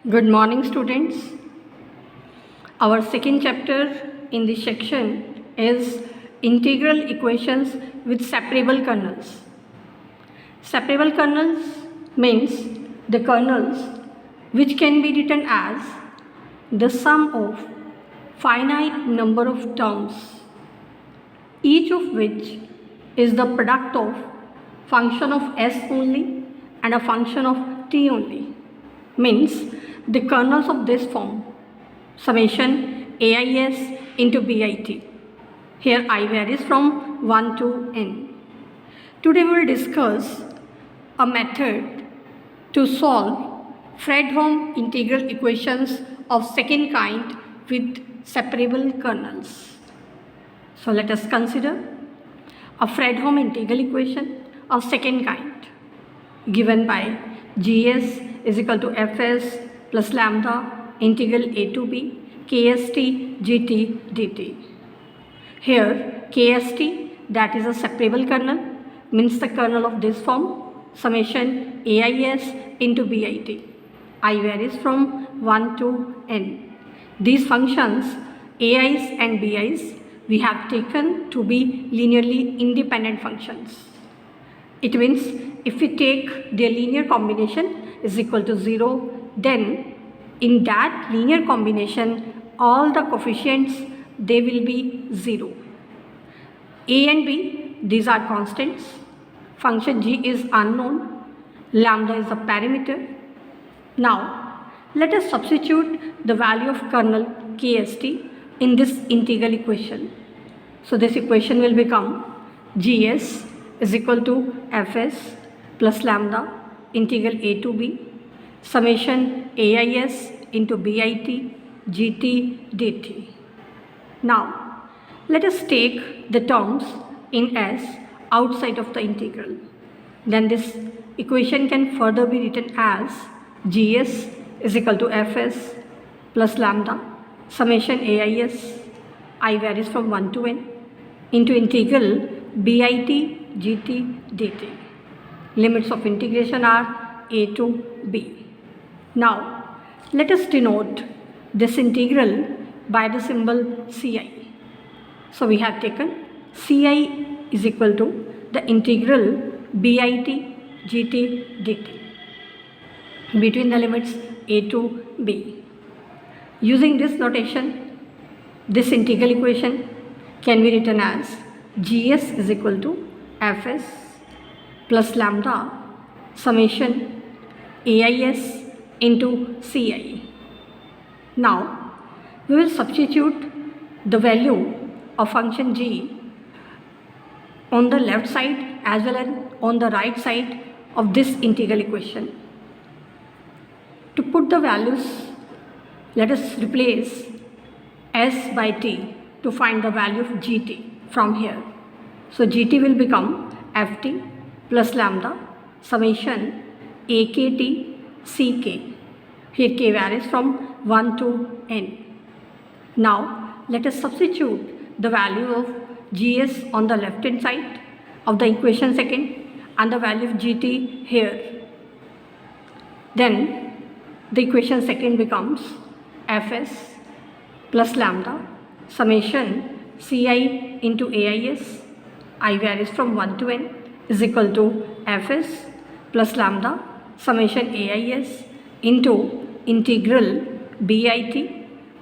Good morning, students. Our second chapter in this section is integral equations with separable kernels. Separable kernels means the kernels which can be written as the sum of finite number of terms, each of which is the product of function of s only and a function of t only. Means the kernels of this form summation AIS into BIT. Here I varies from 1 to n. Today we will discuss a method to solve Fredholm integral equations of second kind with separable kernels. So let us consider a Fredholm integral equation of second kind given by GS is equal to Fs plus lambda integral a to b kst gt dt. Here kst, that is a separable kernel, means the kernel of this form summation AIS into BIT. I varies from 1 to n. These functions AIs and BIs we have taken to be linearly independent functions. It means if we take their linear combination is equal to 0, then in that linear combination all the coefficients they will be 0. A and B, these are constants. Function g is unknown. Lambda is a parameter. Now let us substitute the value of kernel kst in this integral equation. So this equation will become gs is equal to fs plus lambda integral a to b summation AIS into BIT GT dt. Now let us take the terms in S outside of the integral. Then this equation can further be written as GS is equal to Fs plus lambda summation AIS, I varies from 1 to n, into integral BIT GT dt. Limits of integration are a to b. Now let us denote this integral by the symbol Ci. So we have taken Ci is equal to the integral BIT GT dt between the limits a to b. Using this notation, this integral equation can be written as GS is equal to Fs plus lambda summation AIS into Ci. Now we will substitute the value of function g on the left side as well as on the right side of this integral equation. To put the values, let us replace s by t to find the value of gt from here. So gt will become ft plus lambda summation akt ck. Here k varies from 1 to n. Now let us substitute the value of gs on the left hand side of the equation second and the value of gt here. Then the equation second becomes fs plus lambda summation ci into ais, I varies from 1 to n, is equal to fs plus lambda summation ais into integral bit.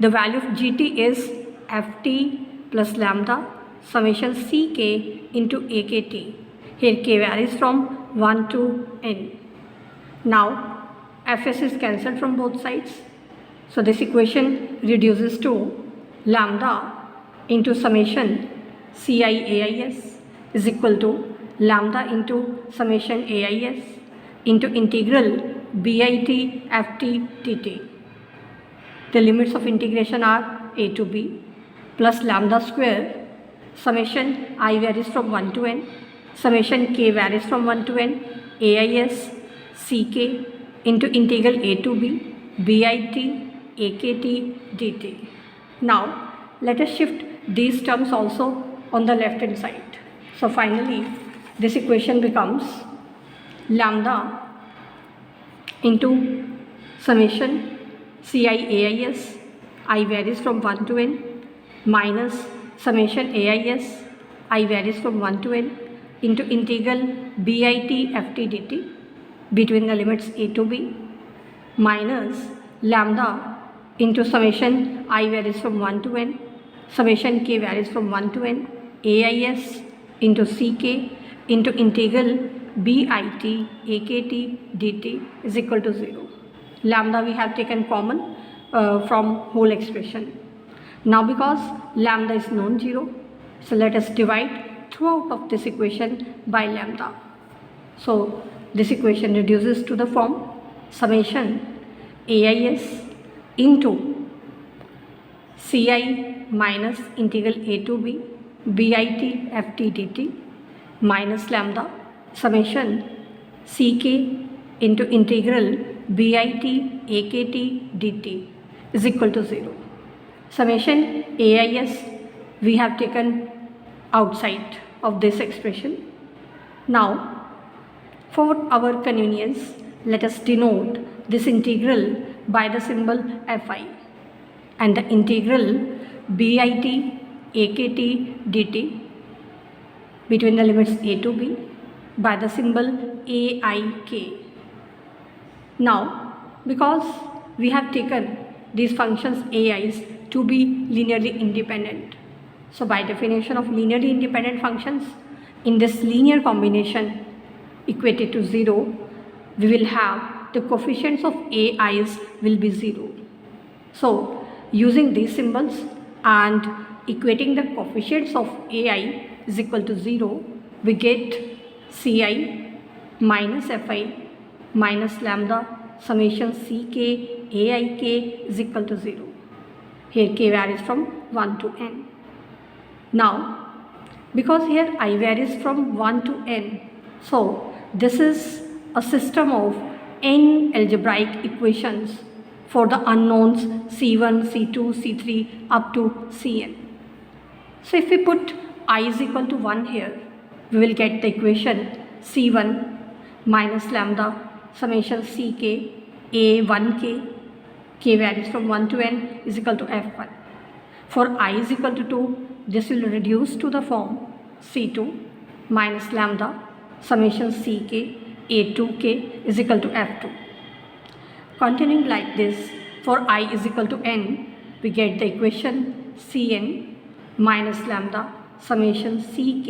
The value of gt is ft plus lambda summation ck into akt. Here k varies from 1 to n. Now fs is cancelled from both sides. So this equation reduces to lambda into summation ciais is equal to lambda into summation ais into integral bit ft dt. The limits of integration are a to b plus lambda square summation I varies from 1 to n summation k varies from 1 to n ais ck into integral a to b bit akt dt. Now let us shift these terms also on the left hand side. So finally this equation becomes lambda into summation Ci AIS, I varies from 1 to n, minus summation AIS, I varies from 1 to n, into integral bit ft dt between the limits a to b, minus lambda into summation I varies from 1 to n, summation k varies from 1 to n, AIS into ck into integral bit akt dt is equal to 0. Lambda we have taken common from whole expression. Now because lambda is non-zero, so let us divide throughout of this equation by lambda. So this equation reduces to the form summation AIS into Ci minus integral a to b bit ft dt minus lambda summation ck into integral bit akt dt is equal to 0. Summation AIS we have taken outside of this expression. Now for our convenience, let us denote this integral by the symbol fi, and the integral bit akt dt between the limits a to b by the symbol aik. Now because we have taken these functions ai's to be linearly independent, so by definition of linearly independent functions, in this linear combination equated to 0, we will have the coefficients of ai's will be 0. So using these symbols and equating the coefficients of ai is equal to 0, we get ci minus fi minus lambda summation ck aik is equal to 0. Here k varies from 1 to n. Now because here I varies from 1 to n, so this is a system of n algebraic equations for the unknowns c1, c2, c3 up to cn. So if we put I is equal to 1 here, we will get the equation c1 minus lambda summation ck a1k, k varies from 1 to n is equal to f1. For I is equal to 2, this will reduce to the form c2 minus lambda summation ck a2k is equal to f2. Continuing like this, for I is equal to n, we get the equation cn minus lambda summation ck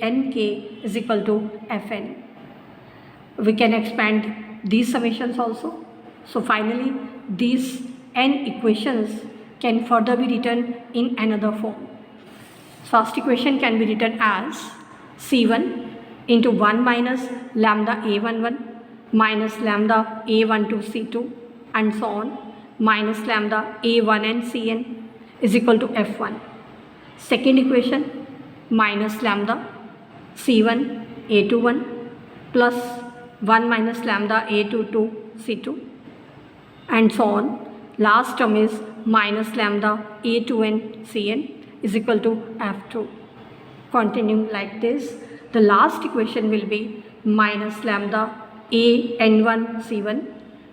ank is equal to fn. We can expand these summations also. So finally these n equations can further be written in another form. First equation can be written as c1 into 1 minus lambda a11 minus lambda a12 c2 and so on minus lambda a1n cn is equal to f1. Second equation minus lambda c1 a21 plus 1 minus lambda a22 c2 and so on. Last term is minus lambda a2n cn is equal to f2. Continuing like this, the last equation will be minus lambda an1 c1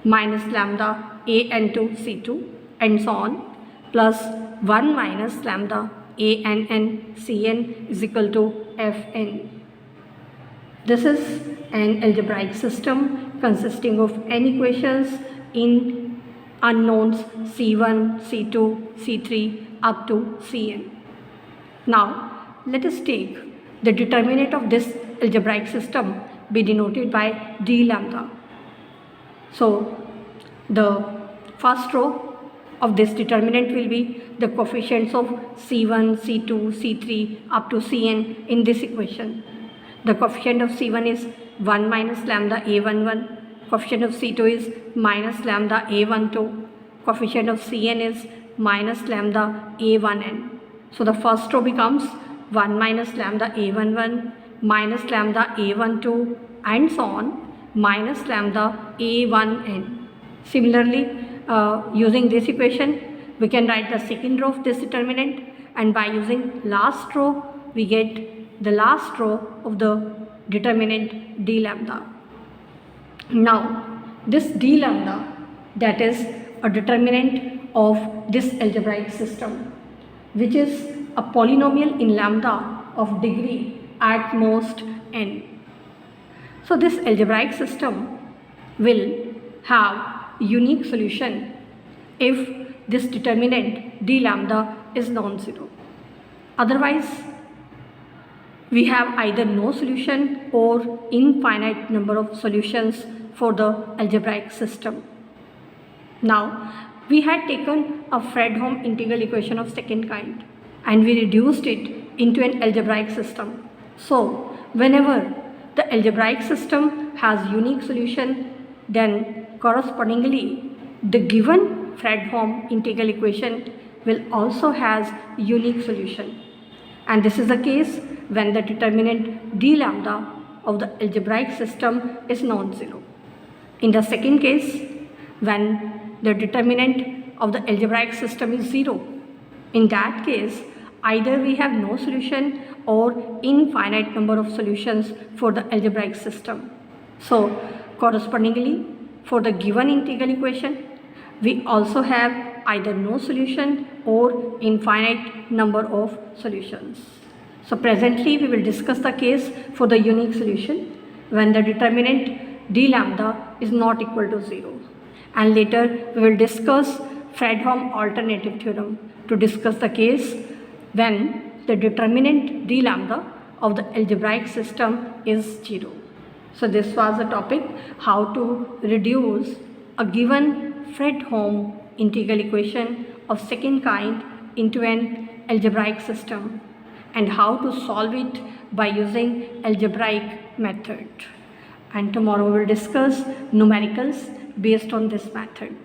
minus lambda an2 c2 and so on plus 1 minus lambda ann cn is equal to fn. This is an algebraic system consisting of n equations in unknowns c1, c2, c3 up to cn. Now let us take the determinant of this algebraic system be denoted by d lambda. So the first row of this determinant will be the coefficients of c1, c2, c3 up to cn in this equation. The coefficient of c1 is 1 minus lambda a11, coefficient of c2 is minus lambda a12, coefficient of cn is minus lambda a1n. So the first row becomes 1 minus lambda a11 minus lambda a12 and so on minus lambda a1n. Similarly, using this equation, we can write the second row of this determinant, and by using last row, we get the last row of the determinant d lambda. Now, this d lambda, that is a determinant of this algebraic system, which is a polynomial in lambda of degree at most n. So this algebraic system will have unique solution if this determinant d lambda is non-zero. Otherwise, we have either no solution or infinite number of solutions for the algebraic system. Now, we had taken a Fredholm integral equation of second kind and we reduced it into an algebraic system. So, whenever the algebraic system has unique solution, then correspondingly the given Fredholm integral equation will also has unique solution. And this is the case when the determinant d lambda of the algebraic system is non-zero. In the second case, when the determinant of the algebraic system is 0, in that case, either we have no solution or infinite number of solutions for the algebraic system. So, correspondingly, for the given integral equation, we also have either no solution or infinite number of solutions. So presently we will discuss the case for the unique solution when the determinant d lambda is not equal to 0. And later we will discuss Fredholm alternative theorem to discuss the case when the determinant d lambda of the algebraic system is 0. So this was the topic, how to reduce a given Fredholm integral equation of second kind into an algebraic system and how to solve it by using algebraic method. And tomorrow we will discuss numericals based on this method.